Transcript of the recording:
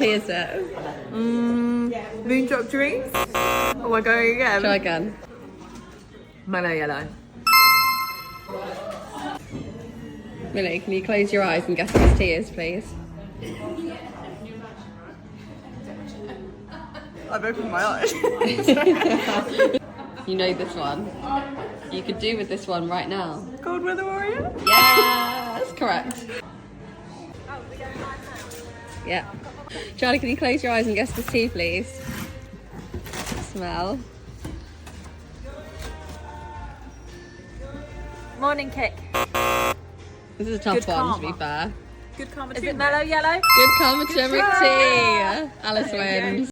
tea is it? Moondrop dreams. Oh, we're going again. Try again. Mellow yellow. Millie, can you close your eyes and guess what this tea is, please? I've opened my eyes. You know this one. You could do with this one right now. Cold weather warrior? Yes, correct. Yeah. Charlie, can you close your eyes and guess this tea, please? Smell. Morning kick. This is a tough Good one, karma. to be fair. Good karma. Is it mellow yellow? Good karma turmeric tea. Alice wins.